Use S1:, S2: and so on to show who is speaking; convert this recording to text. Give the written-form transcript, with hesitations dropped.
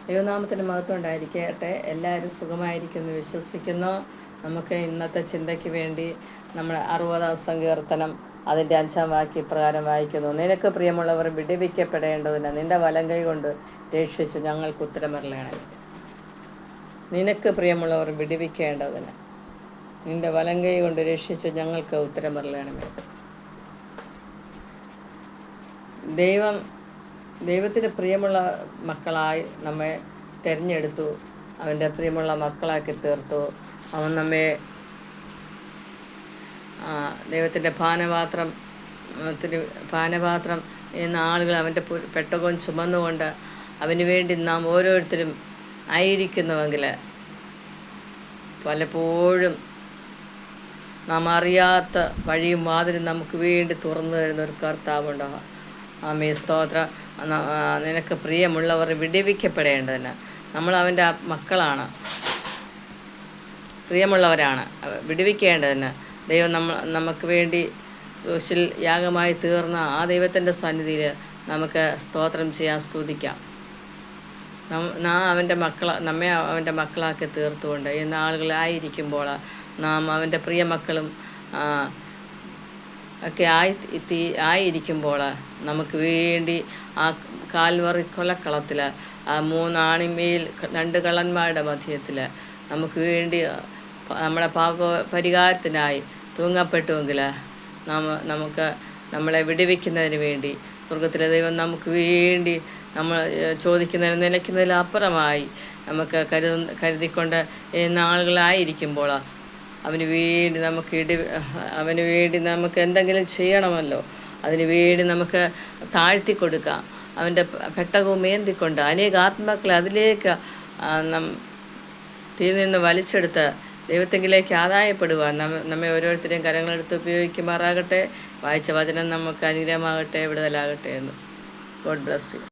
S1: ദൈവനാമത്തിന് മഹത്വം ഉണ്ടായിരിക്കട്ടെ. എല്ലാവരും സുഖമായിരിക്കുമെന്ന് വിശ്വസിക്കുന്നു. നമുക്ക് ഇന്നത്തെ ചിന്തയ്ക്ക് വേണ്ടി നമ്മൾ 60-ാം സങ്കീർത്തനം അതിൻ്റെ 5-ാം വാക്യം ഇപ്രകാരം വായിക്കുന്നു. നിനക്ക് പ്രിയമുള്ളവർ വിടുവിക്കപ്പെടേണ്ടതിന് നിൻ്റെ വലങ്കൈ കൊണ്ട് രക്ഷിച്ച് ഞങ്ങൾക്ക് ഉത്തരമരുളണമേ. നിനക്ക് പ്രിയമുള്ളവർ വിടുവിക്കേണ്ടതിന് നിൻ്റെ വലങ്കൈ കൊണ്ട് രക്ഷിച്ച് ഞങ്ങൾക്ക് ഉത്തരമരുളണമേ. ദൈവത്തിന് പ്രിയമുള്ള മക്കളായി നമ്മെ തിരഞ്ഞെടുത്തു. അവൻ്റെ പ്രിയമുള്ള മക്കളാക്കി തീർത്തു. അവൻ നമ്മെ ദൈവത്തിൻ്റെ പാനപാത്രം എന്ന ആളുകൾ അവൻ്റെ പെട്ടകവും ചുമന്നുകൊണ്ട് അവന് വേണ്ടി നാം ഓരോരുത്തരും ആയിരിക്കുന്നുവെങ്കിൽ പലപ്പോഴും നാം അറിയാത്ത വഴിയും വാതിലും നമുക്ക് വേണ്ടി തുറന്നു തരുന്ന ഒരു കർത്താവുണ്ടാകും. ആമേ സ്തോത്ര. നിനക്ക് പ്രിയമുള്ളവർ വിടുവിക്കപ്പെടേണ്ടതിന് നമ്മൾ അവൻ്റെ മക്കളാണ്, പ്രിയമുള്ളവരാണ്. വിടുവിക്കേണ്ടതിന് ദൈവം നമുക്ക് വേണ്ടി ക്രൂശിൽ യാഗമായി തീർന്ന ആ ദൈവത്തിൻ്റെ സന്നിധിയിൽ നമുക്ക് സ്തോത്രം ചെയ്യാൻ സ്തുതിക്കാം. നമ്മെ അവൻ്റെ മക്കളാക്കി തീർത്തുകൊണ്ട് ഇന്ന് ആളുകളായിരിക്കുമ്പോൾ നാം അവൻ്റെ പ്രിയ മക്കളും ഒക്കെ ആയിരിക്കുമ്പോൾ നമുക്ക് വേണ്ടി ആ കാൽവറി കൊലക്കളത്തിൽ ആ 3 ആണിമേൽ 2 കള്ളന്മാരുടെ മധ്യത്തിൽ നമുക്ക് വേണ്ടി നമ്മുടെ പാപപരിഹാരത്തിനായി തൂങ്ങപ്പെട്ടുവെങ്കിൽ നമുക്ക് നമ്മളെ വിടുവിക്കുന്നതിന് വേണ്ടി സ്വർഗത്തിലെ ദൈവം നമുക്ക് വേണ്ടി നമ്മൾ ചോദിക്കുന്നതിന് നിലയ്ക്കുന്നതിൽ അപ്പുറമായി നമുക്ക് കരുതിക്കൊണ്ട് ആളുകളായിരിക്കുമ്പോൾ അവന് വേണ്ടി നമുക്ക് എന്തെങ്കിലും ചെയ്യണമല്ലോ. അതിനു വേണ്ടി നമുക്ക് താഴ്ത്തി കൊടുക്കാം. അവൻ്റെ പെട്ടകവും ഏന്തിക്കൊണ്ട് അനേക ആത്മാക്കളെ അതിലേക്ക് തീ നിന്ന് വലിച്ചെടുത്ത് ദൈവത്തെങ്കിലേക്ക് ആദായപ്പെടുവാൻ നമ്മെ ഓരോരുത്തരെയും കരങ്ങളെടുത്ത് ഉപയോഗിക്കുമാറാകട്ടെ. വായിച്ച വചനം നമുക്ക് അനുഗ്രഹമാകട്ടെ, വിടുതലാകട്ടെ എന്ന്. God bless you.